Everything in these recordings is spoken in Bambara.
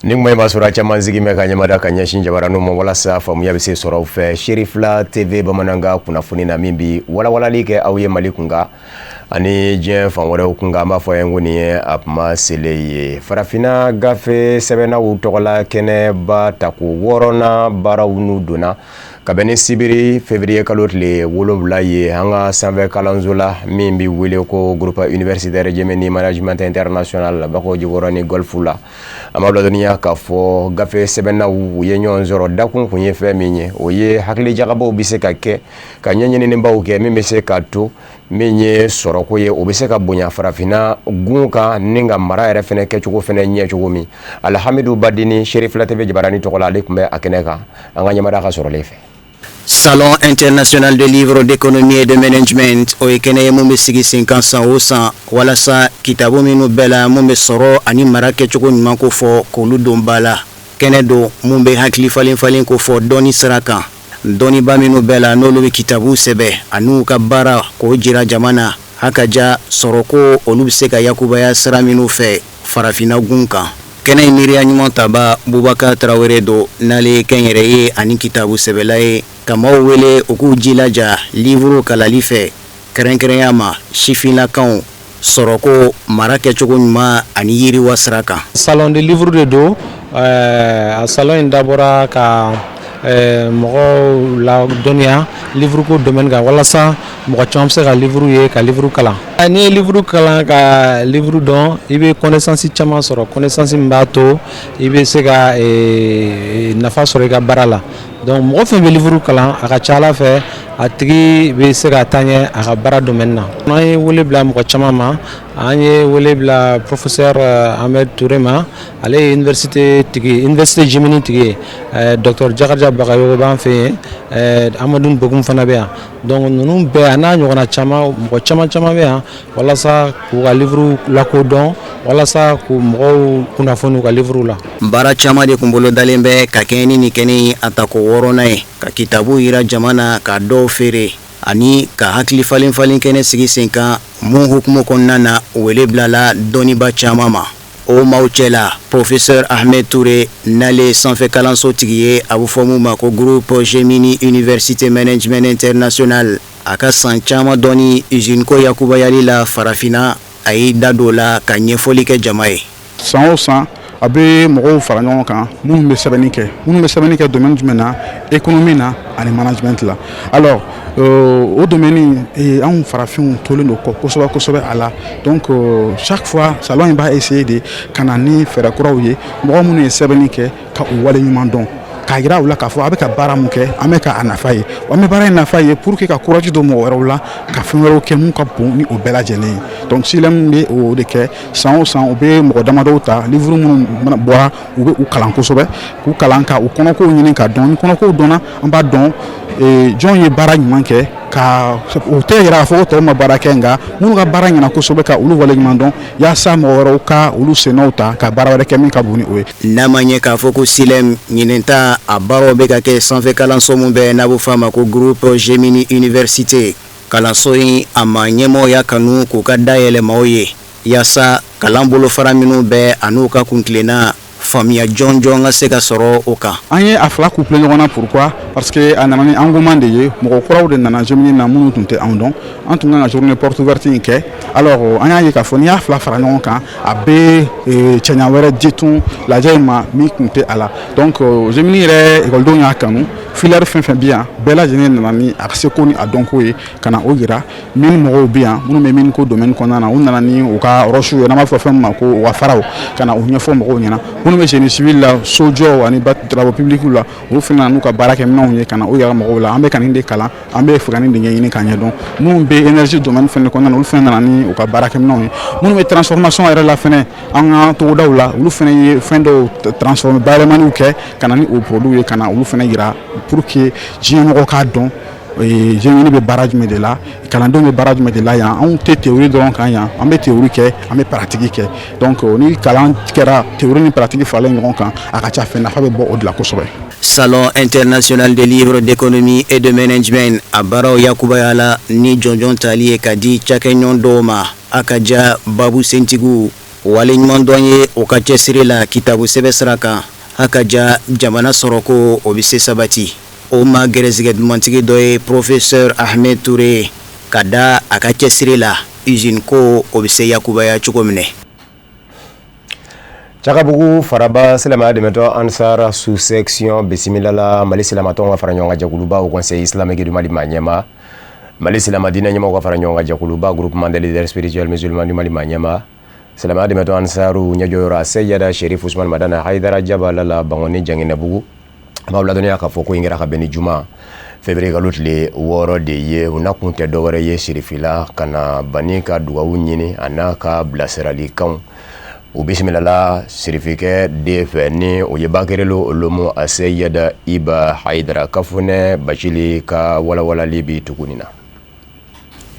Ningma masura chama nzigi meka nyamada kanyashi njabara mo wala sa famu ya bise sora ufe Shirifla TV bamananga kuna funi na mimbi wala like auye malikunga ani jen famore ukunga mafo yangu ni apma seleye farafina gafe sebena utokola kene ba taku worona bara unu dona kabeni sibiri février kalotle wolobla ye hanga sanve kalanzula mimbi wile ko groupe universitaire Gemini management international bako jigorani golfula amabla dunia kafo gafe sebena uye nyonzoro dakun kunye fe minye oye hakili jagabo biseka ke kanyenye ni mba uke mimese katu minye soroko ye obiseka bunya farafina gunka ninga mara ere fene ke chugo fene nye chugumi alhamdu badini Shirifla TV jibarani tokola alikumbe akeneka anganya madaka sorolefe. Salon international de livres d'économie et de management o ekene mumbe sigi 50 au 100 wala sa kitabu minu bela mumbe soro ani marake choko nmanko fo ko ludombala kene do mumbe hakli falin ko fo doni saraka doni ba minu bela no lu kitabu sebe anu ka bara ko jira jamana hakaja soroko olubseka yakuba ya sara minu fe farafina gunka kene miriya nyuman taba Boubacar Traoré do nale kenyere ye ani kitabu sebelaye kama wele oku jilaja livre kalalife kerenkerenyama shifina kan soroko marake chogonyuma ani yiri wasraka salon de livre de do salon d'abord ka mogo la donia livre ko domaine ga wala sa mogo cham se ga livre ye ka livre kala ani livre kala ka livre don ibe connaissance chama soro connaissance mbato ibe se ga nafa soro ga barala donc mogo fe be livre kala aka chala fe atigi be se ga tanye aka bara domaine na ay wole bla mogo chama ma anye wole bla professeur Ahmed Touré ma ale université Gemini tigi docteur Jakarja Bagayo ban fe Amadou Bokum fana be donc nunu be ana nyona chama mogo chama be wala sa ku ga livre la ko don wala sa ku mogo kuna fonu ga livre la bara chama de kumbolo dalembe ka keni ni keni atako worona ka kitabu ira jamana ka do fere ani ka hakli falin kene sigi senka mun hukumu konnana wele blala doni ba chama ma o mauchela professeur Ahmed Touré nale sanfe kalanso tigiye abu fomu ma ko groupe Gemini Université Management International aka san chama doni usine ko yakuba yali la farafina ay dadola ka nyefoli ke jamae 100% abe mogo fara ɲɔgɔn kan minnu bɛ sɛbɛnni kɛ domaine jumɛn na économie na ani management la alors au domaine anw farafinw tolen do kosɛbɛ a la donc chaque fois salon in b'a essayer de kana ni fɛɛrɛ kuraw ye mɔgɔ minnu ye sɛbɛnni kɛ ka u wale ɲuman dɔn k'a yira u la k'a fɔ a bɛ ka baara mun kɛ an bɛ ka a nafa ye wa an bɛ baara in nafa ye pour que ka courage don mɔgɔ wɛrɛw la ka fɛn wɛrɛw kɛ mun ka bon ni o bɛɛ lajɛlen ye donc silem bɛ o de kɛ san o san u bɛ mɔgɔ damadɔw ta livre minnu bɔra u bɛ u kalan kosɛbɛ k'u kalan ka u kɔnɔkow ɲini ka dɔn ni kɔnɔkow dɔnna an b'a dɔn jɔn ye baara ɲuman kɛ ka o tɛ yira k'a fɔ ko tɔw ma baara kɛ nka minnu ka baara ɲɛna kosɛbɛ ka olu wale ɲuman dɔn yaasa mɔgɔ wɛrɛw ka olu sennaw ta ka baara wɛrɛ kɛ min ka bon ni o ye. n'a ma ɲɛ k'a fɔ ko silem ɲinɛnta a baaraw bɛ ka kɛ sanfɛ kalanso min bɛ n'a bɛ fɔ a ma ko groupe Gemini Université kalanso in a ma ɲɛmɔgɔya kanu k'u ka dayɛlɛ maaw ye yaasa kalan bolofara minnu bɛ a n'u ka kuntilenna famiya jɔn ka se ka sɔrɔ o kan. An ye a fila couple ɲɔgɔn na pourquoi parce que a nana ni engouement de ye mɔgɔ kuraw de nana Gemini na minnu tun tɛ anw dɔn an tun kan ka journée porte ouverte in kɛ alors an y'a ye k'a fɔ n'i y'a fila fara ɲɔgɔn kan a bɛ cɛɲa wɛrɛ di tun lajɛ in ma min tun tɛ a la donc Gemini yɛrɛ ekɔlidenw y'a kanu filière fɛn fɛn bɛ yan bɛɛ lajɛlen nana ni a seko ni a dɔnko ye ka na o yira min mɔgɔw bɛ yan minnu bɛ min ko domaine kɔnɔna na u nana ni u ka rɔsiw ye n'an b'a fɔ fɛn min ma ko u ka faraw ka na u ɲɛfɔ mɔgɔw ɲɛna minnu bɛ génie civil la sojɔw ani travaux publics la olu fana nana n'u ka baarakɛminɛnw ye ka na o yira mɔgɔw la an bɛ ka nin de kalan an bɛ fɛ ka nin de ɲɛɲini k'a ɲɛdɔn minnu bɛ énergie domaine fɛnɛ kɔnɔna na olu fana nana ni u ka baarakɛminɛnw ye minnu bɛ transformation yɛrɛ la fɛnɛ an ka togodaw la olu fana ye fɛn dɔw transformer bayɛlɛmaniw kɛ ka na ni o produit ye ka na olu fana yira pour que diɲɛmɔgɔw k'a dɔn Gemini bɛ baara jumɛn de la kalandenw bɛ baara jumɛn de la yan anw tɛ théorie dɔrɔn kan yan an bɛ théorie kɛ an bɛ pratique kɛ donc ni kalan kɛra théorie ni pratique faralen ɲɔgɔn kan a ka ca fɛn nafa bɛ bɔ o de la kosɛbɛ. Salon international de livres d'économie et de management a baaraw yakubaya la ni jɔnjɔn tali ye ka di cakɛɲɔgɔn dɔw ma a ka diya babu sentigiw waleɲuman dɔn ye o ka cɛsiri la kitabu sɛbɛ sira kan a ka ja jamana sɔrɔ ko o bɛ se sabati o ma gɛrɛsigɛ dumantigi dɔ ye professeur Ahmed Touré ka da a ka cɛsiri la usine ko o bɛ se yakubaya cogo minɛ. Cakabugu Faraba Silamaya Dɛmɛtɔ Ansar sous-section bisimilala Mali silamatɔnw ka fara ɲɔgɔn kan jɛkuluba au conseil islamique du Mali ɲɛma Mali silama diinɛ ɲɛmɔgɔw ka fara ɲɔgɔn kan jɛkuluba groupement des leaders spirituels musulmans du Mali ɲɛma Silamaya Dɛmɛtɔ Ansaru ɲɛjɔyɔrɔ Seyada Sherif Usman Madana Haidara Jabala la Bangoni Janginɛbugu b'aw ladɔnniya k'a fɔ ko in kɛra ka bɛn ni juma février kalo tile 6 de ye u na kun tɛ dɔwɛrɛ ye Sherifila ka na bani ka dugawu ɲini a n'a ka bilasiralikanw u bisimilala Serifikɛ de fɛ ni o ye Bakɛrɛlo Olomo Seyada Iba Haidara Kafunɛ Bacili ka walawalali bi tuguni na.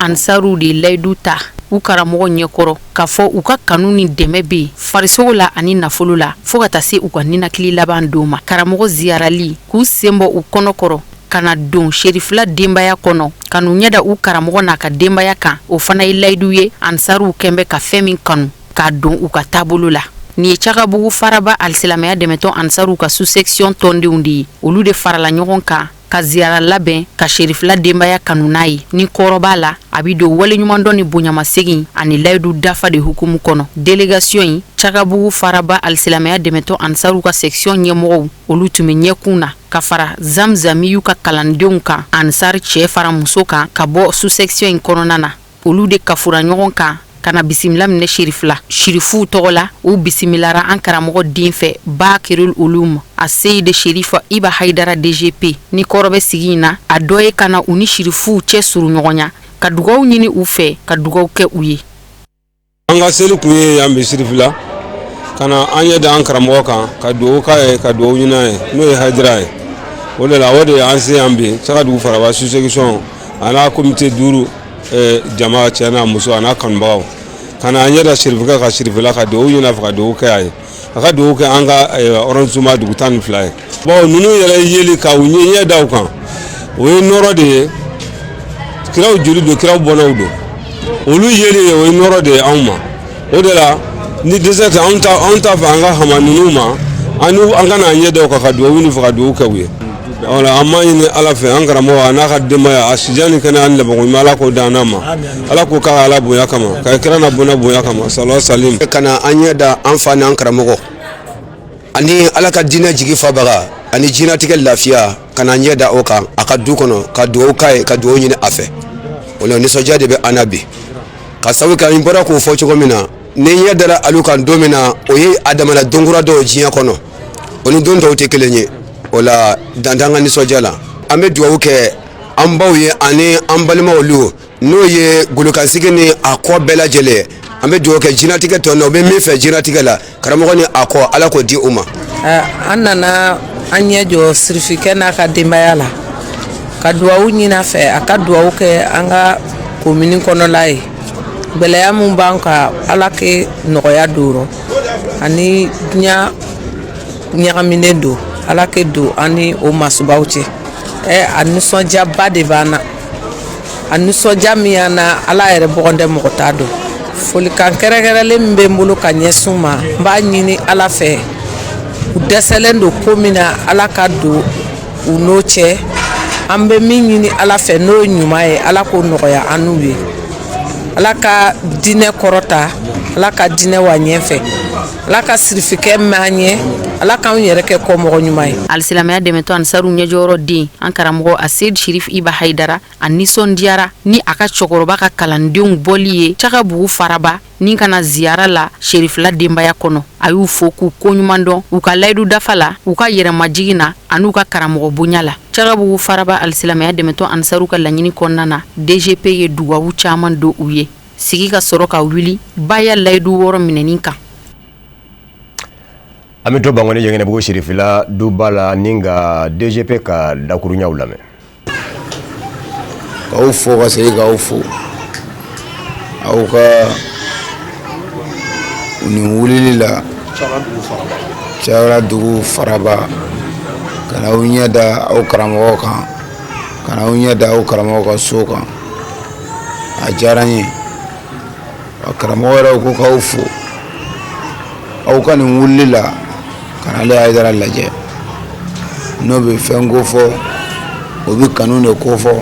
Ansaru de layidu ta u karamɔgɔ ɲɛkɔrɔ k'a fɔ u ka kanu ni dɛmɛ bɛ farisogo la ani nafolo la fo ka taa se u ka ninakili laban don ma. Karamɔgɔ ziyarali k'u sen bɔ u kɔnɔkɔrɔ ka na don Sherifila denbaya kɔnɔ ka n'u ɲɛda u karamɔgɔ n'a ka denbaya kan o fana ye layidu ye Ansaru kɛn bɛ ka fɛn min kanu k'a don u ka taabolo la. Ni ye Cakabugu Faraba Alisilamɛya Dɛmɛtɔ Ansaru ka sous-section tɔndenw de ye olu de farala ɲɔgɔn kan ka ziyara labɛn ka Sherifila denbaya kanu n'a ye ni kɔrɔb'a la a bi don waleɲumandɔn ni bonyamasegin ani layidu dafa de hukumu kɔnɔ. Délégation in Cakabugu Faraba Alisilamɛya Dɛmɛtɔ Ansaru ka section ɲɛmɔgɔw olu tun bɛ ɲɛkun na ka fara Zamzamiyu ka kalandenw kan Ansar cɛ fara muso kan ka bɔ sous-section in kɔnɔna na olu de kafura ɲɔgɔn kan kana bisimila minɛ Sherifila Sherifu tɔgɔ la u bisimilara an karamɔgɔ den fɛ Bakirul Ulum a Seyide Sherifa Iba Haidara DGP ni kɔrɔ bɛ sigi in na a dɔ ye kana u ni Sherifu cɛ suru ɲɔgɔnya ka dugawu ɲini u fɛ ka dugawu kɛ u ye. An ka seli kun ye yan bɛ Sherifila kana an ɲɛ da an karamɔgɔ kan ka dugawu k'a ye ka dugawu ɲini a ye n'o ye Haidara ye o de la o de an se yan bi Cakabugu Faraba sous-section a n'a comité 5 jama cɛ n'a muso a n'a kanubagaw kana an ɲɛda Sherifika ka Sherifila ka dugawu ɲini a fɛ ka dugawu kɛ a ye a ka dugawu kɛ an ka arrondissement dugu 12 ye. Bon ninnu yɛrɛ yeli ka u ɲɛ da u kan o ye nɔrɔ de ye kiraw joli don kiraw bɔnnaw don olu yeli ye o ye nɔrɔ de ye anw ma o de la ni dɛsɛ tɛ anw ta fɛ an ka hama ninnu ma an kana ɲɛ da u kan ka dugawu ɲini fɛ ka dugawu kɛ u ye. Wala an ma ɲini Ala fɛ an karamɔgɔ a n'a ka denbaya a sijani kɛnɛ ani labankoɲuman Ala k'o d'an ma Ala k'o k'a Ala bonya kama ka kira na bonya kama salamu salim kana an ɲɛ da an fa n'an karamɔgɔ ani Ala ka diinɛ jigi fabaga ani diɲɛlatigɛ lafiya kana ɲɛ da o kan a ka du kɔnɔ ka dugawu k'a ye ka dugawu ɲini a fɛ o la nisɔndiya de bɛ an na bi ka sababu kɛ an bɔra k'o fɔ cogo min na ni ɲɛ dara alu kan don min na o ye a damana don kura dɔw diɲɛ kɔnɔ o ni don tɔw tɛ kelen ye. O la dandan ka nisɔndiya la an bɛ dugawu kɛ an baw ye ani an balimaw olu n'o ye golokansigi ni a kɔ bɛɛ lajɛlen an bɛ dugawu kɛ jinɛlatigɛ tɔ na u bɛ min fɛ jinɛlatigɛ la karamɔgɔ ni a kɔ Ala k'o di u ma. An nana an ɲɛ jɔ Serifikɛ n'a ka denbaya la ka dugawu ɲini a fɛ a ka dugawu kɛ an ka komini kɔnɔla ye gɛlɛya min b'an kan Ala kɛ nɔgɔya don ani diɲɛ ɲagaminen don Ala ke do ani o masubaw cɛ a nisɔndiyaba de b'an na a nisɔndiya min y'an na Ala yɛrɛ bɔgɔn tɛ mɔgɔ t'a dɔn folikan kɛrɛnkɛrɛnlen min bɛ n bolo ka ɲɛsin u ma n b'a ɲini Ala fɛ u dɛsɛlen don ko min na Ala ka don u n'o cɛ an bɛ min ɲini Ala fɛ n'o ye ɲuman ye Ala k'o nɔgɔya an n'u ye Ala ka diinɛ kɔrɔta Ala ka diinɛ wa ɲɛfɛ Ala ka Serifikɛ mɛn an ɲɛ Ala k'anw yɛrɛ kɛ kɔmɔgɔ ɲuman ye. Alisilamɛya Dɛmɛtɔ Ansaru ɲɛjɔyɔrɔ den an karamɔgɔ a Seyid Sherif Iba Haidara a nisɔndiyara ni a ka cɛkɔrɔba ka kalandenw bɔli ye Cakabugu Faraba ni kana ziyara la Sherifila denbaya kɔnɔ a y'u fo k'u koɲuman dɔn u ka layidu dafa la u ka yɛrɛmajigin na an'u ka karamɔgɔ bonya la. Cakabugu Faraba Alisilamɛya Dɛmɛtɔ Ansaru ka laɲini kɔnɔna na DGP ye dugawu caman don u ye sigi ka sɔrɔ ka wuli baya layidu 6 minɛni kan. An bɛ to Bangoni Janginɛbugu Sherifila duba la ni ka DGP ka dakuruɲaw lamɛn. K'aw fo ka segin k'aw fo aw ka nin wulili la Cakabugu Faraba kana aw ɲɛ da aw karamɔgɔ kan kana aw ɲɛ da aw karamɔgɔ ka so kan a diyara n ye karamɔgɔ yɛrɛ ko k'aw fo aw ka nin wulili la ka na ale Haidara lajɛ n'o bɛ fɛn ko fɔ o bɛ kanu de ko fɔ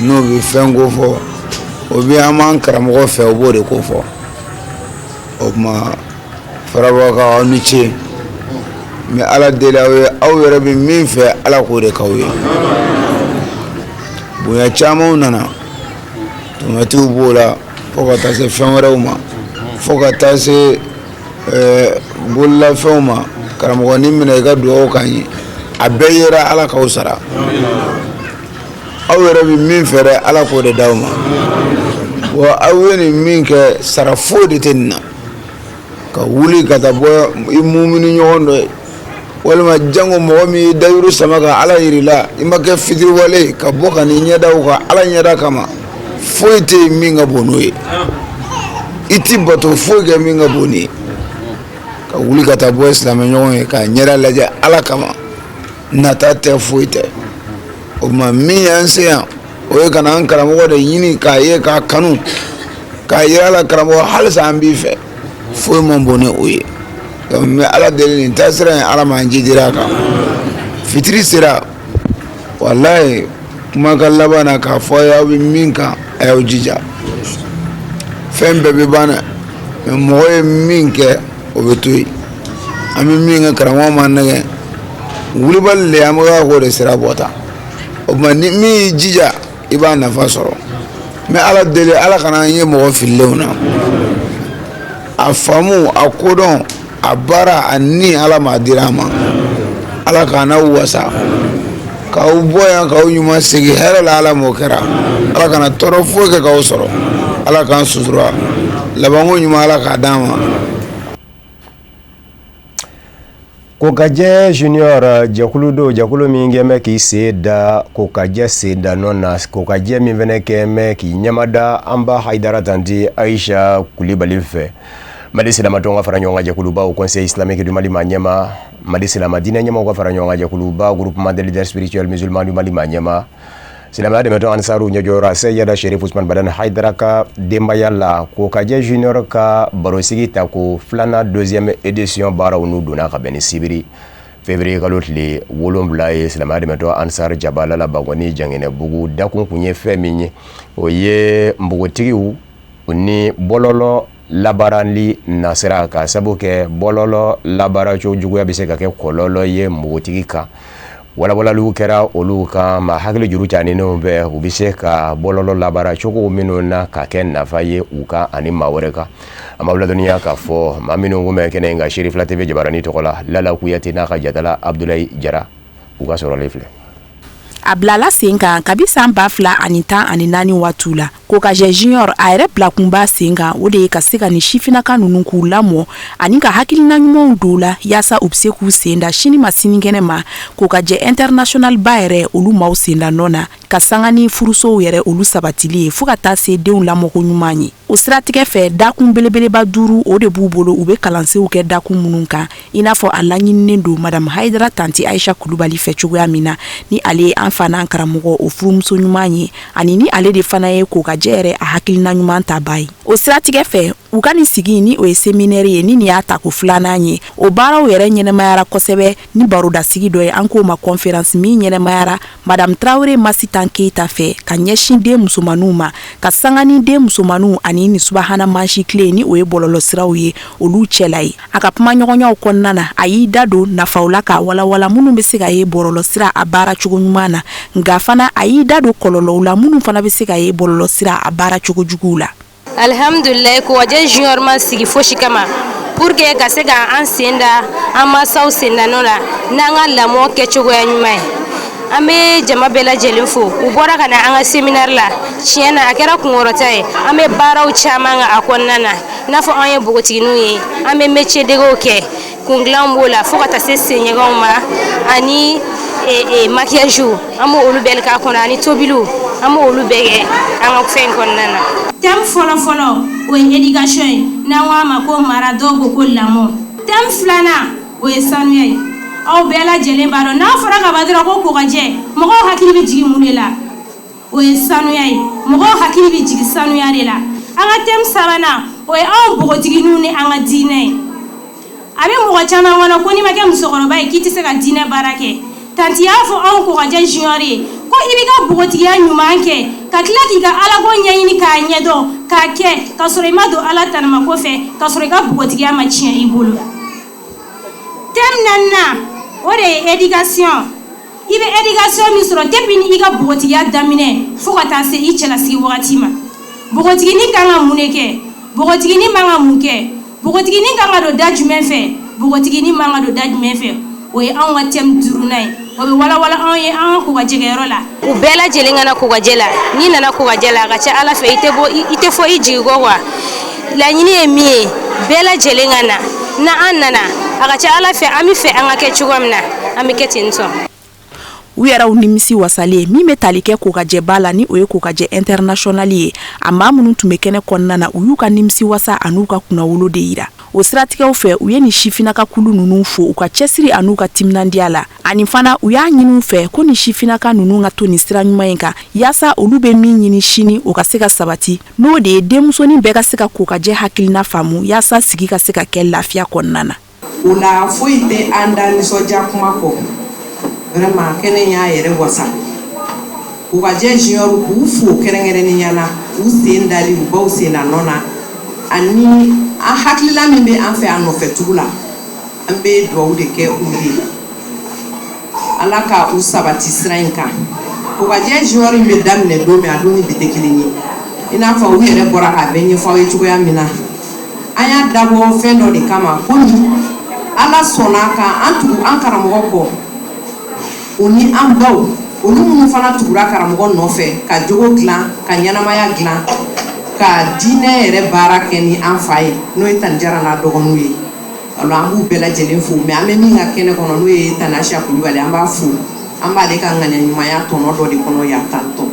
n'o bɛ fɛn ko fɔ o bɛ an b'an karamɔgɔ fɛ o b'o de ko fɔ o tuma farabakaw aw ni ce mais ala deli aw ye aw yɛrɛ bɛ min fɛ ala k'o de k'aw ye bonya camanw nana tomatiw b'o la fo ka taa se fɛn wɛrɛw ma fo ka taa se bololafɛnw ma karamɔgɔ ni minɛ i ka dugawu kan ye a bɛɛ yera ala k'aw sara aw yɛrɛ bɛ min fɛ dɛ ala k'o de d'aw ma wa aw ye nin min kɛ sara foyi de tɛ nin na ka wuli ka taa bɔ i mumini ɲɔgɔn dɔ ye walima jango mɔgɔ min y'i dayuru sama ka ala yirila i ma kɛ fitiriwale ka bɔ ka n'i ɲɛdaw kan ala ɲɛda kama foyi tɛ yen min ka bon n'o ye i ti bato foyi kɛ min ka bon ni ye ka wuli ka taa bɔ silamɛ ɲɔgɔn ye ka ɲɛda lajɛ ala kama nata tɛ foyi tɛ o tuma min y'an se yan o ye ka na an karamɔgɔ de ɲini k'a ye k'a kanu k'a yira la karamɔgɔ halisa an b'i fɛ foyi man bon ni o ye donc mais ala deli nin taasira in ala m'an jidira a kan fitiri sera walayi kumakan laban na k'a fɔ aw bɛ min kan a y'aw jija fɛn bɛɛ bɛ ban dɛ mais mɔgɔ ye min kɛ o bɛ to yen an bɛ min kɛ karamɔgɔ m'an nɛgɛ wulibali de an bɛ ka k'o de sira bɔ tan o tuma ni min y'i jija i b'a nafa sɔrɔ mais ala deli ala kana an ye mɔgɔ fililenw na a faamu a kodɔn a baara a ni ala m'a dira an ma ala k'an'aw wasa k'aw bɔ yan k'aw ɲuman segin hɛrɛ la ala m'o kɛra ala kana tɔɔrɔ foyi kɛ k'aw sɔrɔ ala k'an sutura labanko ɲuman ala k'a d'an ma. Kokajɛ junior jɛkulu do jɛkulu min kɛ mɛ k'i sen da kokajɛ sen da nɔ na kokajɛ min fɛnɛ kɛ mɛ k'i ɲɛmada an ba Haidara tanti Aisha Kulibali fɛ Mali silamatɔnw ka fara ɲɔgɔn kan jɛkuluba Conseil islamique du Mali ma ɲɛma Mali silama diinɛ ɲɛmaw ka fara ɲɔgɔn kan jɛkuluba groupement des leaders spirituels musulmans du Mali ma ɲɛma silamɛya dɛmɛtɔn Ansaru ɲɛjɔyɔrɔ Seyada Sherif Usman Badane Haidara ka denbaya la kokajɛ junior ka barosigi ta ko filanan deuxième édition baaraw n'u donna ka bɛn ni sibiri février kalo tile 7 ye silamɛya dɛmɛtɔn Ansar Jabala la Bagoni Janginɛbugu dakun kun ye fɛn min ye o ye npogotigiw ni bɔlɔlɔ labarali nasira ka sabu kɛ bɔlɔlɔ labara cogo juguya bɛ se ka kɛ kɔlɔlɔ ye npogotigi kan walawalaliw kɛra olu kan ma hakili juru caninenw bɛ u bɛ se ka bɔlɔlɔ labara cogo minnu na ka kɛ nafa ye u kan ani maa wɛrɛ kan an b'aw ladɔnniya k'a fɔ maa minnu kun bɛ kɛnɛ in kan Sherifla TV Jabarani tɔgɔ la Lala Kuyate n'a ka jatala Abdulayi Jara u ka sɔrɔlen filɛ a bilala sen kan kabi san 2014 waatiw la kokajɛ junior a yɛrɛ bila kun b'a sen kan o de ye ka se ka ni sifinaka ninnu k'u lamɔ ani ka hakilina ɲumanw dɔw la yaasa u bɛ se k'u sen da sini ma sinikɛnɛ ma kokajɛ international ba yɛrɛ olu m'aw sen da nɔ na ka sanga ni furusow yɛrɛ olu sabatili ye fo ka taa se denw lamɔko ɲuman ye o siratigɛ fɛ dakun belebeleba 5 o de b'u bolo u bɛ kalansew kɛ dakun minnu kan i n'a fɔ a laɲininen don madame Haidara tanti Aisha Kulibali fɛ cogoya min na ni ale ye an fa n'an karamɔgɔ o furumuso ɲuman ye ani ni ale de fana ye kokajɛ yɛrɛ a hakilina ɲuman ta ba ye o siratigɛ fɛ u ka nin sigi ni o ye séminaire ye ni nin y'a ta ko filanan ye o baaraw yɛrɛ ɲɛnɛmayara kosɛbɛ ni barodasigi dɔ ye an k'o ma conférence min ɲɛnɛmayara madame Traoré Masitan Keita fɛ ka ɲɛsin den musomaninw ma ka sanga ni den musomaninw ani ni subahana mansi tile ni o ye bɔlɔlɔ siraw ye olu cɛla ye a ka kuma ɲɔgɔnyaw kɔnɔna na a y'i da don nafaw la ka walawala minnu bɛ se ka ye bɔlɔlɔ sira a baara cogo ɲuman na nka fana a y'i da don kɔlɔlɔw la minnu fana bɛ se ka ye bɔlɔlɔ sira a baara cogo juguw la. Alhamdulillah kokajɛ junior ma sigi fosi kama pour que ka se ka an sen da an masaw sen da nɔ la n'an ka lamɔ kɛcogoya ɲuman ye an bɛ jama bɛɛ lajɛlen fo u bɔra ka na an ka séminaire la tiɲɛ na a kɛra kunkɔrɔta ye an bɛ baaraw caman kɛ a kɔnɔna na i n'a fɔ an ye npogotigininw ye an bɛ métier degew kɛ kundilanw b'o la fo ka taa se senɲɛgɛnw ma ani maquillage an b'o olu bɛɛ k'a kɔnɔ ani tobiliw an b'o olu bɛɛ kɛ an ka fɛn kɔnɔna na. Thème fɔlɔ o ye éducation ye n'an k'a ma ko mara dɔw ko lamɔ. Thème filanan o ye sanuya ye aw bɛɛ lajɛlen b'a dɔn n'a fɔra ka ban dɔrɔn ko kokajɛ mɔgɔw hakili bɛ jigin mun de la o ye sanuya ye mɔgɔw hakili bɛ jigin sanuya de la an ka thème sabanan o ye anw npogotigininw ni an ka diinɛ ye a bɛ mɔgɔ caman kɔnɔ ko n'i ma kɛ musokɔrɔba ye k'i tɛ se ka diinɛ baara kɛ tanti y'a fɔ anw kɔgɔjɛ junior ye ko i b'i ka bogotigiya ɲuman kɛ ka tila k'i ka alako ɲɛɲini k'a ɲɛdɔn k'a kɛ ka sɔrɔ i ma don ala tanama kɔfɛ ka sɔrɔ i ka bogotigiya ma tiɲɛ i bolo. thème naaninan o de ye éducation. I bɛ éducation min sɔrɔ depuis ni i ka bogotigiya daminɛ fo ka taa se i cɛlasigi wagati ma. Bogotigini kan ka mun de kɛ? Bogotigini man ka mun kɛ? Bogotigini kan ka don da jumɛn fɛ? Bogotigini man ka don da jumɛn fɛ? O ye anw ka thème duurunan ye. O bɛ walawala anw ye an ka kɔgɔjɛgɛyɔrɔ la. U bɛɛ lajɛlen ka na kɔgɔjɛ la. N'i nana kɔgɔjɛ la a ka ca Ala fɛ i tɛ fɔ i jigi kɔ quoi. Laɲini ye min ye bɛɛ lajɛlen ka na. Na an nana a ka ca Ala fɛ an bɛ fɛ an ka kɛ cogo min na an bɛ kɛ ten tɔ. U yɛrɛw nimisi wasalen min bɛ tali kɛ kokajɛba la ni o ye kokajɛ international ye a maa minnu tun bɛ kɛnɛ kɔnɔna na u y'u ka nimisi wasa an'u ka kunnawolo de yira o siratigɛw fɛ u ye ni sifinaka kulu ninnu fo u ka cɛsiri an'u ka timinandiya la ani fana u y'a ɲini u fɛ ko ni sifinaka ninnu ka to ni sira ɲuman in kan yaasa olu bɛ min ɲini sini o ka se ka sabati n'o de ye denmusonin bɛɛ ka se ka kokajɛ hakilina faamu yaasa sigi ka se ka kɛ lafiya kɔnɔna na. O la foyi tɛ an da nisɔndiya kuma kɔ. Vraiment kene y'a yɛrɛ wasa kokajɛ junior k'u fo kɛrɛnkɛrɛnnenya la u sen dali u baw sen na nɔ na ani an hakilila min bɛ an fɛ an nɔfɛ tugu la an bɛ dugawu de kɛ u ye Ala ka u sabati sira in kan kokajɛ junior in bɛ daminɛ don min a don ni bi tɛ kelen ye i n'a fɔ u yɛrɛ bɔra k'a bɛɛ ɲɛfɔ aw ye cogoya min na an y'a dabɔ fɛn dɔ de kama ko ni Ala sɔnna kan an tugu an karamɔgɔ kɔ o ni an baw olu minnu fana tugura karamɔgɔ nɔfɛ ka jogo dilan ka ɲɛnamaya dilan ka diinɛ yɛrɛ baara kɛ ni an fa ye n'o ye Tani Jara n'a dɔgɔninw ye alors an b'u bɛɛ lajɛlen fo mais an bɛ min ka kɛnɛ kɔnɔ n'o ye Tani Asiya Kulibali an b'a fo an b'ale ka ŋaniyaɲumanya tɔnɔ dɔ de kɔnɔ yan tantɔ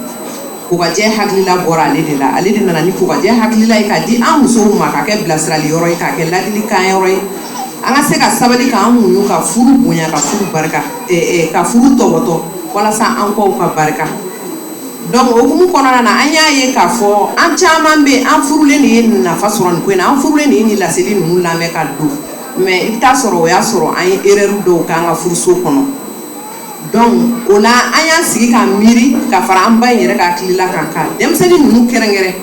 kokajɛ hakilila bɔra ale de la ale de nana ni kokajɛ hakilila ye k'a di an musow ma ka kɛ bilasirali yɔrɔ ye k'a kɛ ladilikan yɔrɔ ye an ka se ka sabali k'an muɲu ka furu bonya ka furu barika ka furu tɔbɔtɔ walasa an kɔw ka barika donc o hukumu kɔnɔna na an y'a ye k'a fɔ an caman bɛ an furulen de ye nafa sɔrɔ nin ko in na an furulen de ye nin laseli ninnu lamɛn ka don mais i bɛ taa sɔrɔ o y'a sɔrɔ an ye erreur dɔw k'an ka furuso kɔnɔ donc o la an y'an sigi ka miiri ka fara an ba in yɛrɛ ka hakilila kan ka denmisɛnnin ninnu kɛrɛnkɛrɛn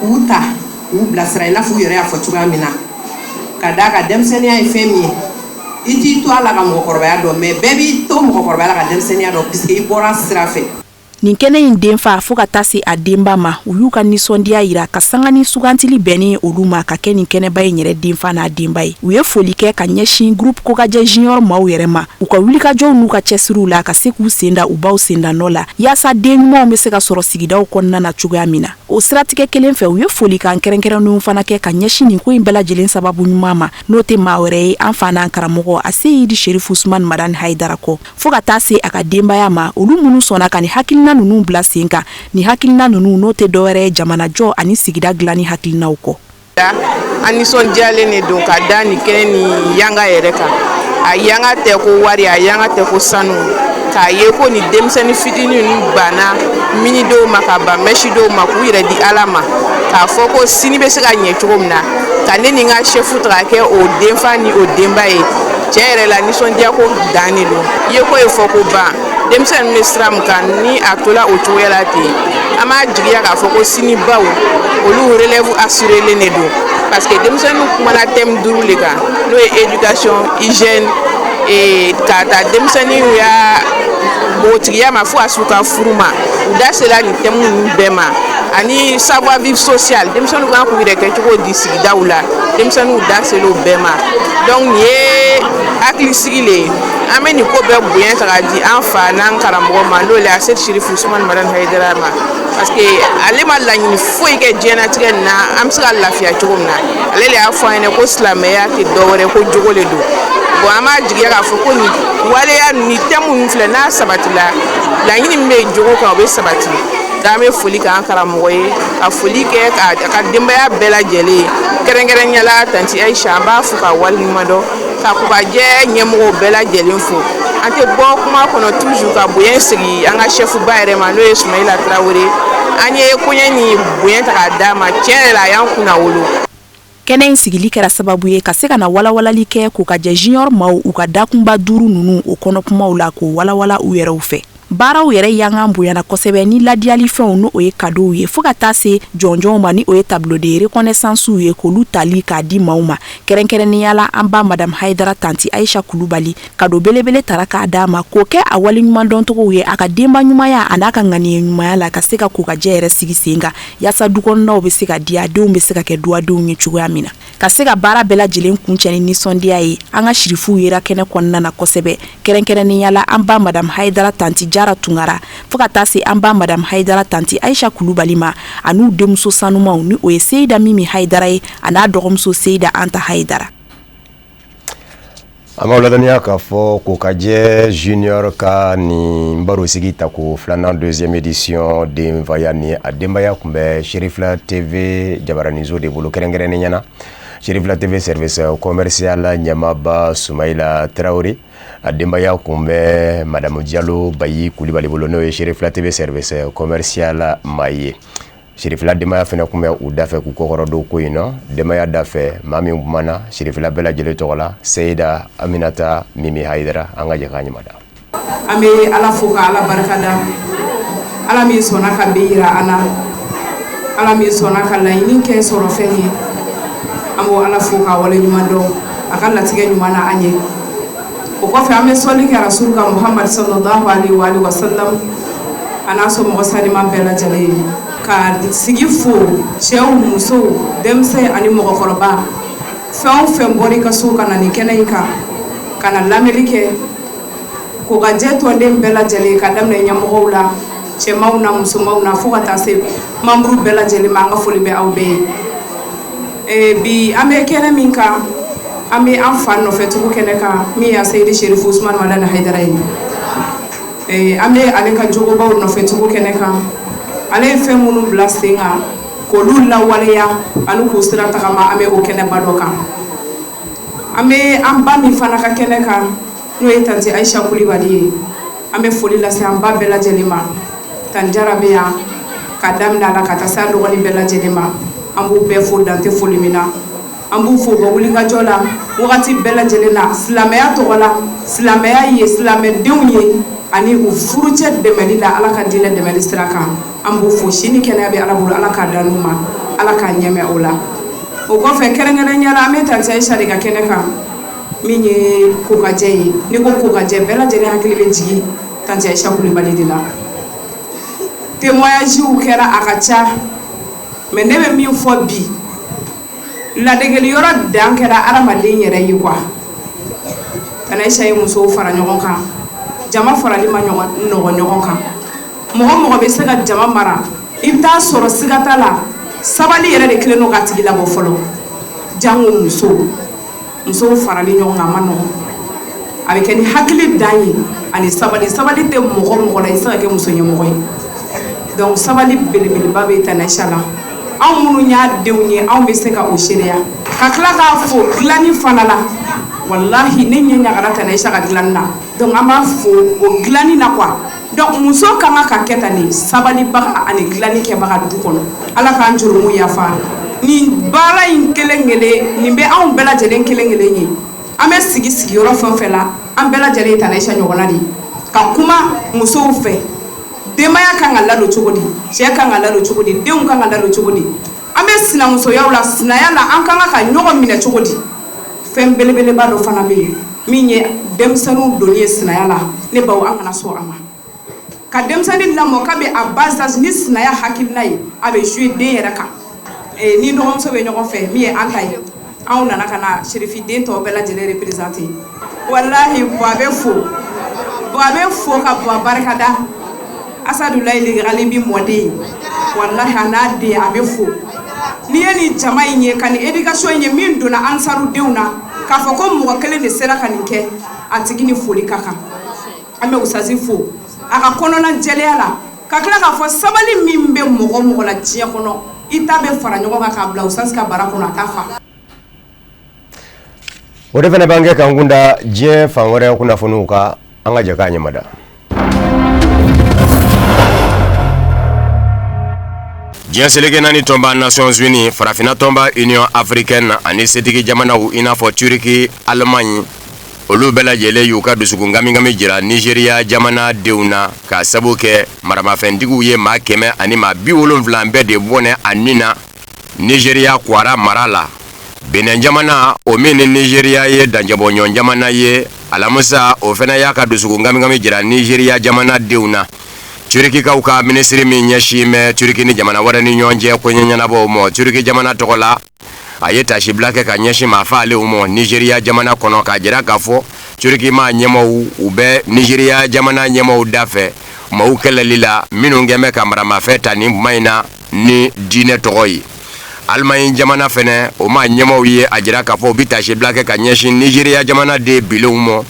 k'u ta k'u bilasira i n'a fɔ u yɛrɛ y'a fɔ cogoya min na ka d'a kan denmisɛnniya ye fɛn min ye i t'i to a la ka mɔgɔkɔrɔbaya dɔn mais bɛɛ b'i to mɔgɔkɔrɔbaya la ka denmisɛnniya dɔn puisque i bɔra sira fɛ. Nin kɛnɛ in denfa fo ka taa se a denba ma u y'u ka nisɔndiya yira ka sanga ni sugantili bɛnnen olu ma ka kɛ nin kɛnɛba in yɛrɛ denfa n'a denba ye u ye foli kɛ ka ɲɛsin groupe kokajɛ junior maaw yɛrɛ ma u ka wulikajɔw n'u ka cɛsiriw la ka se k'u senda u baw senda nɔ la yaasa den ɲumanw bɛ se ka sɔrɔ sigidaw kɔnɔna na cogoya min na o siratigɛ kelen fɛ u ye foli kan kɛrɛnkɛrɛnnenw fana kɛ ka ɲɛsin nin ko in bɛɛ lajɛlen sababu ɲuman ma n'o tɛ maa wɛrɛ ye an fa n'an karamɔgɔ Aseyidi Sherifu Usumani Madani Hayidara kɔ fo ka taa se a ka denbaya ma olu minnu sɔnna ka nin hakilina ninnu bila sen kan ni hakilina ninnu n'o tɛ dɔwɛrɛ ye jamanajɔ ani sigida dilanni hakilinaw kɔ. An nisɔndiyalen de don ka da nin kɛnɛ ni yanga yɛrɛ kan a yanga tɛ ko wari a yanga tɛ ko sanu k'a ye ko ni denmisɛnnin fitinin ninnu banna mini dɔw ma ka ban mɛsi dɔw ma k'u yɛrɛ di Ala ma k'a fɔ ko sini bɛ se ka ɲɛ cogo min na ka ne ni n ka chef ta ka kɛ o denfa ni o denba ye tiɲɛ yɛrɛ la nisɔndiya ko dan de don i ye ko ye fɔ ko ban denmisɛnnin bɛ sira min kan ni a tola o cogoya la ten an b'a jigiya k'a fɔ ko sini baw olu relève assurélen de don parce que denmisɛnninw kumana thème 5 de kan n'o ye éducation hygiène ka taa denmisɛnninw ya bogotigiya ma fo ka s'u ka furu ma u da sera nin thème ninnu bɛɛ ma ani savoir vivre social denmisɛnninw kan k'u yɛrɛ kɛ cogo di sigidaw la denmisɛnninw da sera o bɛɛ ma donc nin ye hakilisigi le ye an bɛ nin ko bɛɛ bonya ta ka di an fa n'an karamɔgɔ ma n'o ye Aseyidi Sherifu Usumani Madani Hayidara ma parce que ale ma laɲini foyi kɛ diɲɛlatigɛ nin na an bɛ se ka lafiya cogo min na ale de y'a fɔ an ɲɛna ko silamɛya tɛ dɔwɛrɛ ko jogo le don bon an b'a jigiya k'a fɔ ko nin waleya ni thème ninnu filɛ n'a sabatila laɲini min bɛ jogo kan o bɛ sabati an bɛ foli k'an karamɔgɔ ye ka foli kɛ ka ka denbaya bɛɛ lajɛlen ye kɛrɛnkɛrɛnnenya la tanti Ayisa an b'a fo ka waleɲuman dɔn ka kokajɛ ɲɛmɔgɔw bɛɛ lajɛlen fo an tɛ bɔ kuma kɔnɔ toujours ka bonya sigi an ka chef ba yɛrɛ ma n'o ye Sumayila Tarawele an ye koɲɛ ni bonya ta k'a d'a ma tiɲɛ yɛrɛ la a y'an kunna wolo. kɛnɛ in sigili kɛra sababu ye ka se ka na walawalali kɛ k'u ka jɛ junior maaw u ka dakunba 5 nunu o kɔnɔkumaw la k'o walawala u yɛrɛw fɛ. Baaraw yɛrɛ yangan bonyana kosɛbɛ ni ladiyali fɛnw no o ye cadeau ye fo ka taa se jɔnjɔnw ma ni o ye tableau de reconnaissance ye k'olu tali k'a di maaw ma. Kɛrɛnkɛrɛnnenya la an ba Madame Haidara tanti Aisha Kulubali cadeau belebele tara k'a d'a ma k'o kɛ a waleɲuman dɔncogow ye a ka denba ɲumanya a n'a ka ŋaniya ɲumanya la ka se ka k'u ka jɛ yɛrɛ sigi sen kan yaasa dukɔnɔnaw bɛ se ka di a denw bɛ se ka kɛ duwadenw ye cogoya min na. Ka se ka baara bɛɛ lajɛlen kuncɛ ni nisɔndiya ye an ka shirifuw yera kɛnɛ kɔnɔna na kosɛbɛ. Kɛrɛnkɛrɛnnenya la an ba Madame Haidara tanti Jara Tungara fo ka taa se an ba Madame Haidara tanti Aisha Kulubali ma an'u denmuso sanumaw ni o ye Seyida Mimi Haidara ye a n'a dɔgɔmuso Seyida Anta Haidara. Ama ladaniya k'a fɔ ko ka jɛ junior ka nin baro sigi ta ko filanan 2e édition denbaya ni a denbaya kun bɛ Sherifla TV jabaranizo de bolo kɛrɛnkɛrɛnnen ɲɛna. Sherifla TV service commercial ɲɛmaaba Sumaila Traoré a denbaya kun bɛ Madame Diallo Bayi Kulibali bolo n'o ye Sherifla TV service commercial maa ye. Sherifla denbaya fɛnɛ kun bɛ u dafɛ k'u kɔkɔrɔ don ko in nɔ. Denbaya dafɛ maa min kumana Sherifla bɛɛ lajɛlen tɔgɔ la Seyida Aminata Mimi Haidara an ka jɛ k'a ɲɛmada. An bɛ Ala fo ka Ala barikada. Ala min sɔnna ka bɛn yira an na. Ala min sɔnna ka laɲini kɛ sɔrɔ fɛn ye. An b'o Ala fo k'a waleɲuman dɔn a ka latigɛ ɲuman na an ye. O kɔfɛ an bɛ sɔli kɛ Rasul ka Muhammad sallallahu alaihi wa sallam a n'a somɔgɔ saniman bɛɛ lajɛlen ye. Ka sigi fo cɛw musow denmisɛn ani mɔgɔkɔrɔba fɛn o fɛn bɔra i ka so ka na nin kɛnɛ in kan ka na lamɛnni kɛ k'o ka jɛ tɔnden bɛɛ lajɛlen ka daminɛ ɲɛmɔgɔw la cɛmanw na musomanw na fo ka taa se membre bɛɛ lajɛlen ma an ka foli bɛ aw bɛɛ ye. Bi an bɛ kɛnɛ min kan an bɛ an fa nɔfɛtugu kɛnɛ kan min y'a Seydi Sherifu Usman Madani Haidara ye. An bɛ ale ka jogobaw nɔfɛtugu kɛnɛ kan. Ale ye fɛn minnu bila sen kan k'olu lawaleya ani k'u sira tagama an bɛ o kɛnɛba dɔ kan. An bɛ an ba min fana ka kɛnɛ kan n'o ye tanti Aisha Kulibali ye. An bɛ foli lase an ba bɛɛ lajɛlen ma. Tanti Jara bɛ yan ka daminɛ a la ka taa se an dɔgɔnin bɛɛ lajɛlen ma. An b'u bɛɛ fo dante foli min na. An b'u fo ka wulikajɔ la wagati bɛɛ lajɛlen na silamɛya tɔgɔ la silamɛya ye silamɛdenw ye ani u furucɛ dɛmɛli la Ala ka diinɛ dɛmɛli sira kan. An b'u fo sini kɛnɛya bɛ Ala bolo Ala k'a dan n'u ma Ala k'a ɲɛmɛ o la. O kɔfɛ kɛrɛnkɛrɛnnenya la an bɛ tanti Aisha de ka kɛnɛ kan min ye kokajɛ ye. Ni ko kokajɛ bɛɛ lajɛlen hakili bɛ jigin tanti Aisha Kulibali de la. Témoignages kɛra a ka ca mais ne bɛ min fɔ bi ladegeli yɔrɔ dan kɛra adamaden yɛrɛ ye quoi. Tanti Aisha ye musow fara ɲɔgɔn kan jama farali ma nɔgɔ ɲɔgɔn kan. Mɔgɔ bɛ se ka jama mara i bɛ taa sɔrɔ siga t'a la sabali yɛrɛ de kelen no ka tigi labɔ fɔlɔ. Jango musow farali ɲɔgɔn kan a ma nɔgɔ. A bɛ kɛ ni hakili dan ye ani sabali tɛ mɔgɔ la i se ka kɛ muso ɲɛmɔgɔ ye. Donc sabali belebeleba bɛ Tanti Aisha la. Anw minnu y'a denw ye anw bɛ se ka o seereya ka tila k'a fo dilanni fana la wallahi ne ɲɛ ɲagara Tanti Aisha ka dilanni na. Donc an b'a fo o dilanni na quoi. Donc muso kan ka kɛ tan de sabalibaga ani dilanni kɛbaga du kɔnɔ. Ala k'an jurumu yafa. Nin baara in kelen-kelen nin bɛ anw bɛɛ lajɛlen kelen-kelen ye. An bɛ sigiyɔrɔ fɛn o fɛn la an bɛɛ lajɛlen ye Tanti Aisha ɲɔgɔnna de ye. Ka kuma musow fɛ denbaya kan ka ladon cogo di cɛ kan ka ladon cogo di denw kan ka ladon cogo di an bɛ sinamusoyaw la sinaya la an kan ka ɲɔgɔn minɛ cogo di fɛn belebeleba dɔ fana bɛ yen min ye denmisɛnninw donni ye sinaya la ne baw an kana sɔn a ma. Ka denmisɛnnin lamɔ k'a bɛ a bas âge ni sinaya hakilina ye a bɛ jouer den yɛrɛ kan. Ni dɔgɔmuso bɛ ɲɔgɔn fɛ min ye an ta ye anw nana ka na Sherifi den tɔw bɛɛ lajɛlen représenter. Wallahi a bɛ fo ka bɔ a barikada Asadulayi Legali bi mɔden wallahi a n'a den a bɛ fo. N'i ye nin jama in ye ka nin éducation in ye min donna Ansaru denw na k'a fɔ ko mɔgɔ kelen de sera ka nin kɛ a tigi ni foli ka kan. An bɛ Usazi fo a ka kɔnɔna jɛlenya la ka tila k'a fɔ sabali min bɛ mɔgɔ la diɲɛ kɔnɔ i ta bɛ fara ɲɔgɔn kan k'a bila Usazi ka bara kɔnɔ a t'a fa. O de fana b'an kɛ k'an kunda diɲɛ fan wɛrɛ kunnafoniw kan an ka jɛ k'a ɲɛmada. diɲɛ seleke naani tɔnba Nations Unies farafina tɔnba Union Africaine ani setigi jamanaw i n'a fɔ Turki, Allemagne olu bɛɛ lajɛlen y'u ka dusukun gamigami jira Nigeria jamana denw na ka sabu kɛ maramafɛntigiw ye maa 170 bɛɛ de bɔnɛ a nin na Nigeria Kwara mara la. Benin jamana o min ni Nigeria ye danjabɔɲɔn jamana ye alamusa o fana y'a ka dusukun gamigami jira Nigeria jamana denw na. Turkikaw ka ministri min ɲɛsin mɛ Turki ni jamana wɛrɛ ni ɲɔgɔn cɛ koɲɛ ɲɛnabɔw mɔ Turki jamana tɔgɔ la a ye tasibila kɛ ka ɲɛsin maa faalew mɔ Nigeria jamana kɔnɔ k'a jira k'a fɔ Turki maa ɲɛmɔw u bɛ Nigeria jamana ɲɛmɔw dafɛ maaw kɛlɛli la minnu kɛn bɛ ka maramafɛn ta nin kuma in na ni diinɛ tɔgɔ ye. Allemagne jamana fɛnɛ o maa ɲɛmɔw ye a jira k'a fɔ u bi tasibila kɛ ka ɲɛsin Nigeria jamana de bilenw mɔ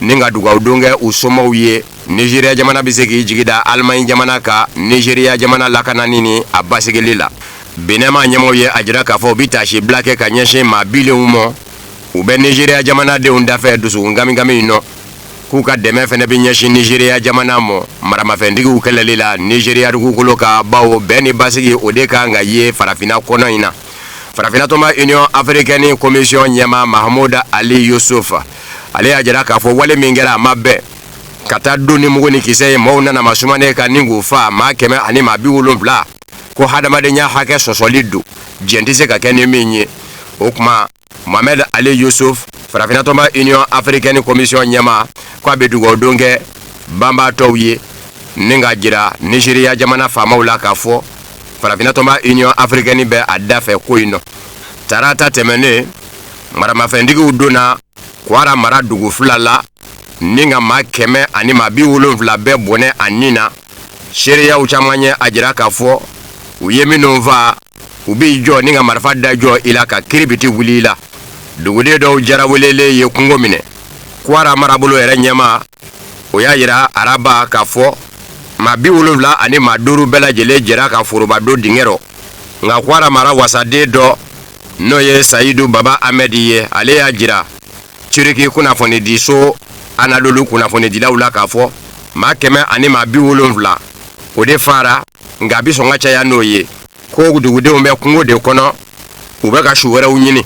ni ka dugawu don kɛ u somɔw ye Nigeria jamana bɛ se k'i jigi da Allemagne jamana ka Nigeria jamana lakanani ni a basigili la. Benin maa ɲɛmɔw ye a jira k'a fɔ u bi tasibila kɛ ka ɲɛsin maa bilenw mɔ u bɛ Nigeria jamana denw dafɛ dusukun gamigami in nɔ k'u ka dɛmɛ fɛnɛ bi ɲɛsin Nigeria jamana mɔ maramafɛntigiw kɛlɛli la Nigeria dugukolo ka bawo bɛn ni basigi o de kan ka ye farafina kɔnɔ in na. Farafina tɔnba Union Africaine Commission ɲɛma Mahamudu Ali Yusuf ale y'a jira k'a fɔ wale min kɛra a ma bɛn ka taa don ni mugu ni kisɛ ye maaw nana masumane ka ni k'u fa maa 170 ko hadamadenya hakɛ sɔsɔli don diɲɛ tɛ se ka kɛ ni min ye. O kuma Mohamed Ali Yusuf farafina tɔnba Union Africaine Commission ɲɛma ko a bɛ dugawu don kɛ banbaatɔw ye ni ka jira Nigeria jamana faamaw la k'a fɔ farafina tɔnba Union Africaine bɛ a dafɛ ko in nɔ. Tarata tɛmɛnen maramafɛntigiw donna Kwara mara dugu fila la ni ka maa 170 bɛɛ bɔnɛ a nin na. Seereyaw caman ye a jira k'a fɔ u ye minnu fa u b'i jɔ ni ka marifa da jɔ i la ka kiribiti wuli i la. Duguden dɔw jarawelelen ye kungo minɛ. Kwara marabolo yɛrɛ ɲɛma o y'a yira araba k'a fɔ maa 70 ani maa 5 bɛɛ lajɛlen jɛra ka foroba don dingɛ rɔ. Nka Kwara mara wasaden dɔ n'o ye Sayidu Baba Ahmed ye ale y'a jira Turki kunnafonidiso Anadolu kunnafonidilaw la k'a fɔ maa 170 o de fara nka a bi sɔn ka caya n'o ye ko dugudenw bɛ kungo de kɔnɔ u bɛ ka su wɛrɛw ɲini.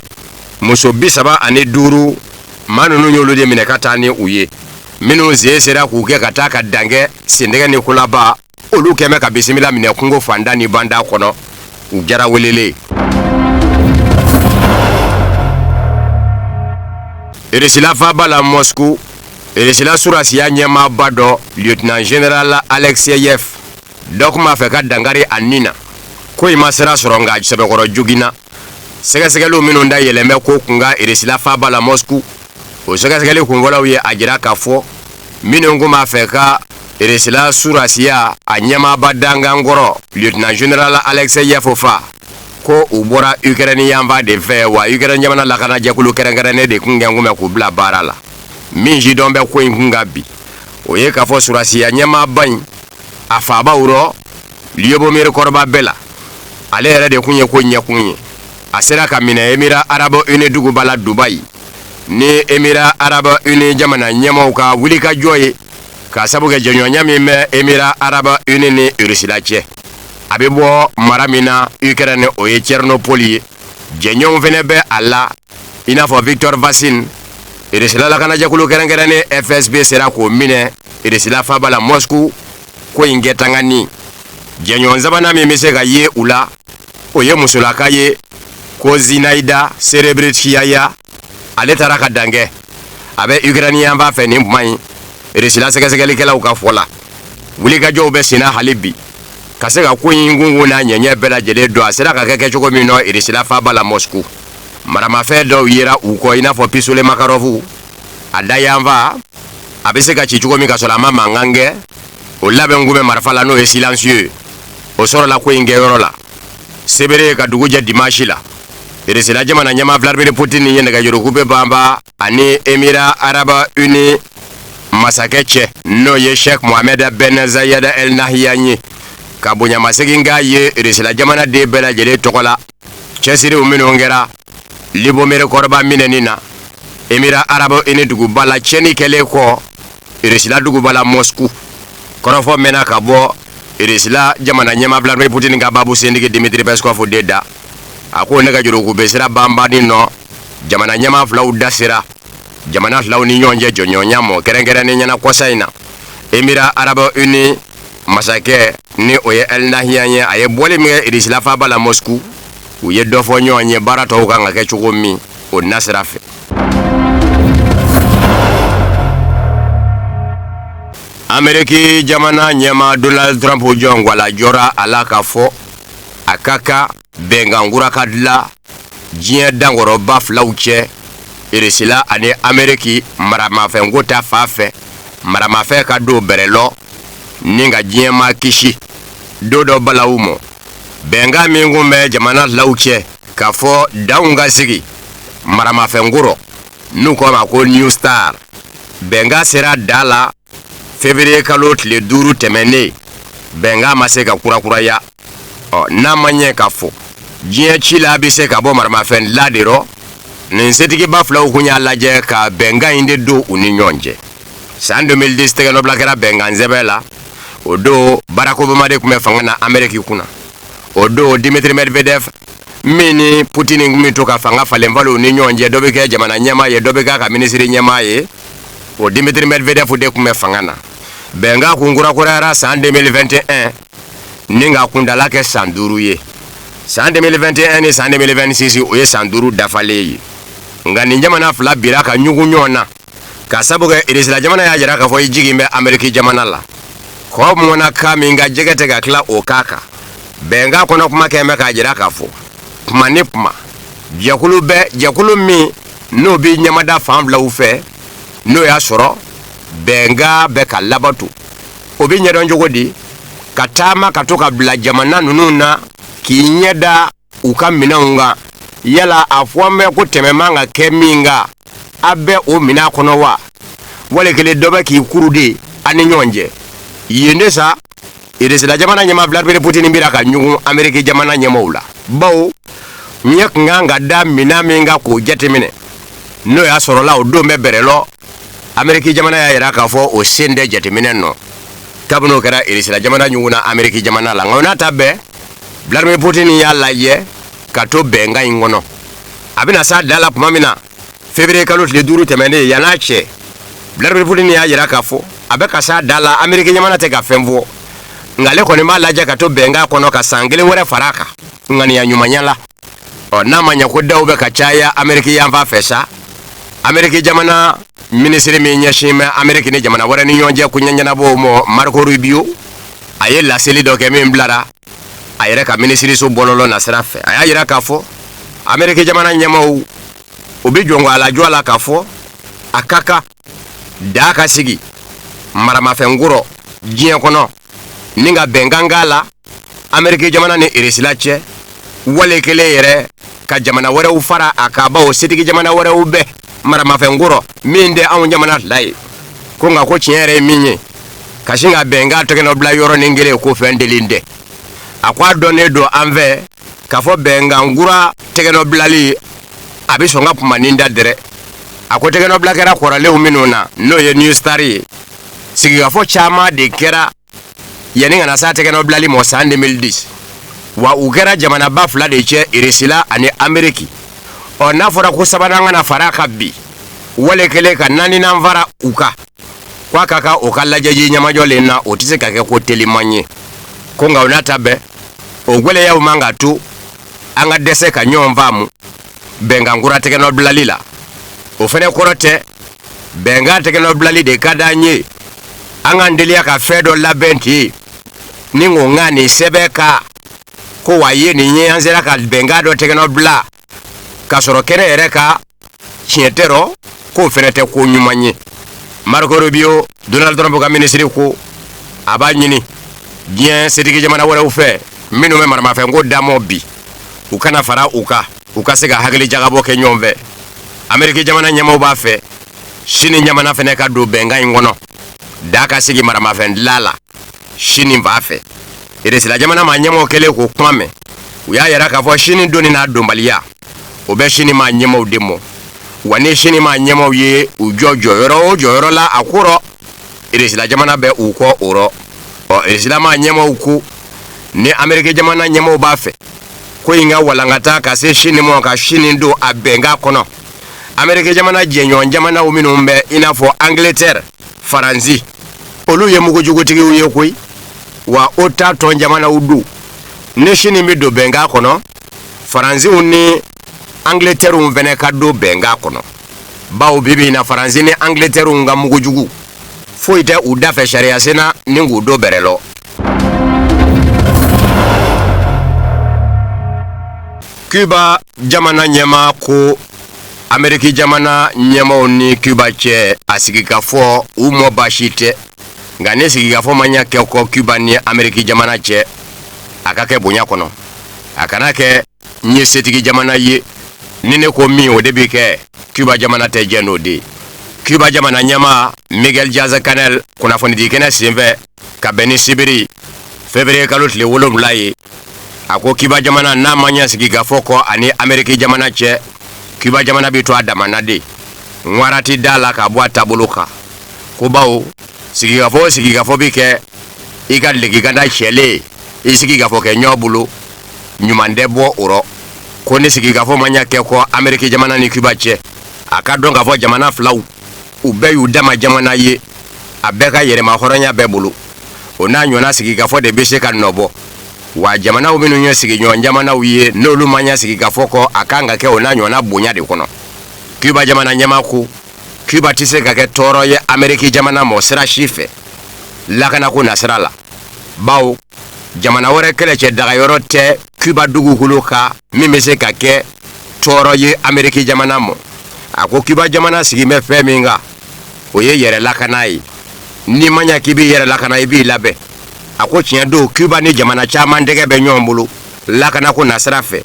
Muso 35 maa ninnu y'olu de minɛ ka taa ni u ye minnu sen sera k'u kɛ ka taa ka dankɛ sendɛgɛ ni kulaba olu kɛn bɛ ka bisimila minɛ kungo fanda ni banda kɔnɔ u jarawelelen. Eresila faba la Moscou Eresila surasiya ɲɛmaaba dɔ lieutenant général Alexeyev dɔ kuma fɛ ka dankari a nin na ko i ma sera sɔrɔ nka sɛbɛkɔrɔ joginna. Sɛgɛsɛgɛliw minnu da yɛlɛmɛ ko kunga Eresila faba la Moscou o sɛgɛsɛgɛli kunfɔlaw ye a jira k'a fɔ minnu kun b'a fɛ ka Eresila surasiya a ɲɛmaaba dangankɔrɔ lieutenant général Alexeyev fa ko u bɔra Ukraine yanfa de fɛ wa Ukraine jamana lakana jɛkulu kɛrɛnkɛrɛnnen de kun kɛn kun bɛ k'u bila baara la. Min jidɔn bɛ ko in kun ka bi o ye k'a fɔ surasiya ɲɛmaaba in a fabaw rɔ Liobomir kɔrɔba bɛɛ la ale yɛrɛ de kun ye ko ɲɛkun ye. A sera ka minɛ Émirats Arabes Unis duguba la Dubaï ni Émirats Arabes Unis jamana ɲɛmaw ka wulikajɔ ye ka sabu kɛ jɛɲɔgɔnya min bɛ Émirats Arabes Unis ni Rusila cɛ. A bɛ bɔ mara min na Ukraine o ye Tchernopol ye. Jɛɲɔgɔnw fɛnɛ bɛ a la i n'a fɔ Victor Vassine. Rusila lakanajɛkulu kɛrɛnkɛrɛnnen FSB sera k'o minɛ Rusila faba la Moscou ko in kɛ tangani. Jɛɲɔgɔn sabanan min bɛ se ka ye u la o ye musolaka ye ko Zinaida Serebritskaya ale taara ka dankɛ a bɛ Ukraine yanfa fɛ nin kuma in Rusila sɛgɛsɛgɛlikɛlaw ka fɔ la. Wulikajɔw bɛ senna hali bi ka se ka ko in gungun n'a ɲɛɲɛ bɛɛ lajɛlen dɔn a sera ka kɛ cogo min nɔ Rusila faba la Moscou. Maramafɛn dɔw yera u kɔ i n'a fɔ Pisole Makarov a da yanfa a bɛ se ka ci cogo min ka sɔrɔ a ma mankan kɛ o labɛn kun bɛ marifa la n'o ye silencieux o sɔrɔla ko in kɛyɔrɔ la. Sebere ka dugu jɛ dimanche la Rusila jamana ɲɛmaa Vladimir Poutine ye nɛgɛjuruku bɛ banba ani Émirats Arabes Unis masakɛ cɛ n'o ye Sheikh Mohammed Ben Zayed El Nahyan ye ka bonyamasegin k'a ye Rusila jamana den bɛɛ lajɛlen tɔgɔ la. Cɛsiriw minnu kɛra Liobomir kɔrɔba minɛni na Émirats Arabes Unis duguba la tiɲɛni kɛlen kɔ Rusila duguba la Moscou kɔrɔfɔ mɛnna ka bɔ irisila jamana nyema Vladimir Putin nga babu sendike Dmitry Peskov deda ako ne ka joro ku besira bamba ni no jamana nyema flaw dasira jamana flaw ni nyonje jonyonyamo kerengere ni nyana kosaina Emira Arabo Uni masake ni oye El Nahyan aye bole mi irisila fa bala Moscou uye dofo nyonye barato ka ngake chukumi o nasrafe Ameriki jamana nyema Donald Trump jongwala jora alaka fo akaka bengangura kadla jien dangoro bafla uche irisila ane Ameriki maramafe ngota fafe maramafe kado berelo ninga jien ma kishi dodo balaumo benga mingume jamana lauche kafo daunga sigi maramafe nguro nuko mako New Star benga sera dala Février kalot le duru temene benga maseka kura ya na manye kafo jien chila bise ka bo maramafen ladiro ninsetiki bafla ukunya laje ka benga inde do uninyonje san 2010 tegeno blakera benga nzebela odo Barack Obama de kumefanga na Amerika kuna odo Dmitry Medvedev mini Putin ngumito ka fanga falemvalo uninyonje dobeke jamana nyama ye dobeka ka ministry nyama ye o Dmitry Medvedev de kumefanga na benga kungura kurara san 2021 ninga kundala ke sanduru ye san 2021 ni san 2026 oye sanduru dafale yi ngani jamana fla biraka nyugu nyona kasabuga irisila jamana ya jara ka fo yigimbe Amerika jamana la ko mona kaminga jegete ga kla okaka benga kono kuma keme ka jara ka fo manipma jakulu mi no bi nyamada famla ufe no ya soro benga beka labatu obi nyedon jogodi katama katoka bla jamana nununa kinyeda ukaminanga yala afwame ko tememanga keminga abe o mina kono wa wale kele doba ki kurude ani nyonje yendesa irisila jamana nyama Vladimir Putin mbira ka nyugu Amerika jamana nyamaula bawo nyak nganga da mina minga ko jatemine no ya sorola o do meberelo Amerika jamana ya iraka fo o sende jatemine no tabuno kara irisila jamana nyuguna Amerika jamana la ngona tabe Vladimir Putin ya laye kato benga ingono abina sa dala kumamina Février kalot le duru temene yanache Vladimir Putin ya iraka fo abeka sa dala Amerika jamana te ka femvo ngale ko ne malaja kato benga kono ka sangele wore faraka ngani ya nyumanyala o namanya ko dawbe ka chaya Amerika ya mfa fesa Amerika jamana ministre mi nyashime Amerika ni jamana wore ni nyonje kunyanyana bo mo Marco Rubio aye la seli do ke min blara ayere ka ministre so bololo na srafe ayira ka fo Amerika jamana nyama obi jongo ala joala ka fo akaka daka sigi marama fenguro jien kono ninga bengangala Amerika jamana ni irisilache wale kele yere ka jamana wore ufara akaba o sitiki jamana wore ube marama fenguro minde awon jamana lai konga ko chiere minye kashinga benga tokeno bla yoro ningere ko fendelinde akwa donné do anve kafo benga ngura tegeno blali abisonga pumaninda dere ako tegeno blakera korale uminuna no ye New Star sigi kafo chama de kera yeninga na sa tegeno blali mo san 2010 wa ugera jamana bafla de che irisila ani Ameriki ona fora ko sabananga na faraka bi wale kele ka nani na mvara uka kwa kaka okalajeji nyama jole na otise kake ko telimanye konga unatabe ogwele ya umanga tu anga dese ka nyomvamu benga ngura tekeno blalila ofene korote benga tekeno blali de kadanye anga ndelia ka fedo labenti ningo ngani sebeka ko waye ni nyanzera ka benga do tekeno bla kasoro kene ereka chietero ko fenete ko nyumanye Marco Rubio Donald Trump ka ministre ko abanyini bien setiki jamana wala ufe minu me marama fe ngo damo bi ukana fara uka sega hagli jagabo ke nyomve Amerika jamana nyama ba fe shini nyama fene ka do benga ngono daka sigi marama fe lala shini mba fe iresila jamana ma nyama kele ko kwame uya yara ka fo shini doni na dombalia obe shini ma nyama demo wani shini ma nyama ye ujojo yoro la akuro iresila jamana be uko oro islama nyama ku ni Amerika jamana nyama b'a fɛ ko inga walangata ka se Chine mo ka Chine do abenga kono Amerika jamana jenyon jamana o minnu bɛ ina fɔ Angleterre Faransi olu ye mugu jugutigi u ye koyi wa ota ton jamana udu ne Chine mi do benga kono Faransi ni Angleterre un vene ka do benga kono bawo bibi na Faransi ni Angleterre nga mugu jugu foite u da fɛ sharia sena ningu do berelo Cuba jamana nyema ko Ameriki jamana nyema ni Cuba che asigika fo umo bashite ngane sigika fo manya ke ko Cuba ni Ameriki jamana che akake bonya kono akanake nye setigi jamana ye nine ko mi o debi ke Cuba jamana te jeno di Cuba jamana nyema Miguel Diaz-Canel kuna foni di kena simve ka beni sibiri février kalot le wolom laye ako Cuba jamana na manya sigika foko ani Ameriki jamana che Cuba jamana bitu adamana de ngwarati dala ka bwa tabuluka kubawo sigika fo bike iga legi ganda chele isigika fo ke nyobulu nyumande bo uro kone sigika fo manya ke ko Ameriki jamana ni Cuba che akadonga fo jamana flau ube udama jamana ye abeka yere mahoronya bebulu ona nyona sigika fo de bese kan nobo wa jamana ubinu nye sigi nyon jamana uye nolu manya sigi gafoko akanga ke ona nyona bunya de kono Cuba jamana nyama ku Cuba tise kake toro ye Ameriki jamana mo sera shife lakana ku nasrala bawo jamana wore kele che daga yoro te Cuba dugu huluka mimese kake toro ye Ameriki jamana mo ako Cuba jamana sigi me feminga oye yere lakanai ni manya kibi yere lakanai bi labe ako tiɲɛ do Cuba ni jamana caman dɛgɛ bɛ ɲɔgɔn bolo lakana ko nasira fɛ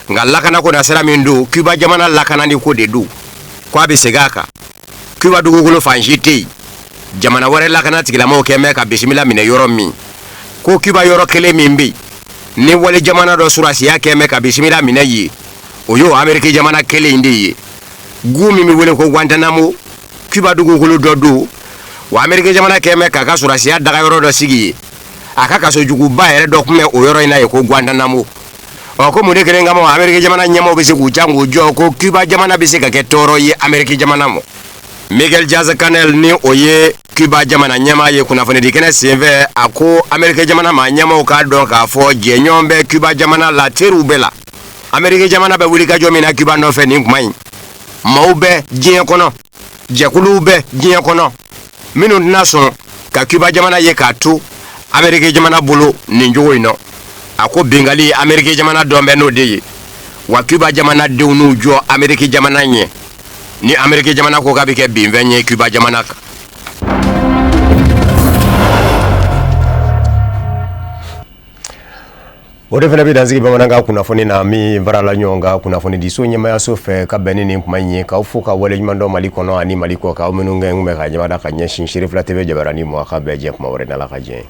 nka lakana ko nasira min do Cuba jamana lakana ni ko de do ko a bɛ segin a kan Cuba dugukolo fan si tɛ yen jamana wɛrɛ lakana tigilamɔgɔw kɛ mɛ ka bisimila minɛ yɔrɔ min ko Cuba yɔrɔ kelen min bɛ yen ni wale jamana dɔ surasiya kɛ mɛ ka bisimila minɛ yen o y'o Ameriki jamana kelen de ye gu min bɛ wele ko Guantanamo Cuba dugukolo dɔ do wa Ameriki jamana kɛ mɛ k'a ka surasiya daga yɔrɔ dɔ sigi yen aka kaso juguba yɛrɛ dɔ kun bɛ o yɔrɔ in na ye ko Guantanamo ko mun de kelen kama Ameriki jamana ɲɛmaaw bɛ se k'u can k'u jɔ ko Cuba jamana bɛ se ka kɛ tɔɔrɔ ye Ameriki jamana mɔ Miguel Diaz-Canel ni o ye Cuba jamana ɲɛmaa ye kunnafoni di kɛnɛ senfɛ a ko Ameriki jamana ma ɲɛmaaw k'a dɔn k'a fɔ jɛɲɔgɔn bɛ Cuba jamana la teriw bɛɛ la Ameriki jamana bɛ wuli ka jɔ min na Cuba nɔfɛ nin kuma in maaw bɛ diɲɛ kɔnɔ jɛkuluw bɛ diɲɛ kɔnɔ minnu tɛna sɔn ka Cuba jamana ye k'a to Ameriki jamana bolo nin jogo in no ako bengali Ameriki jamana dombe no de wa Cuba jamana de unu jo Ameriki jamana nye ni Ameriki jamana ko gabi ke binvenye Cuba jamana Ode fana bi danzigi bamananga kunafoni na mi varala nyonga kunafoni diso nyema ya sofe ka benini kumanye ka ufuka wale nyumando malikono ani maliko ka umenunga ngume ka jamada ka nyeshin Sheriff la TV jabarani mo ka beje kuma wore na la ka je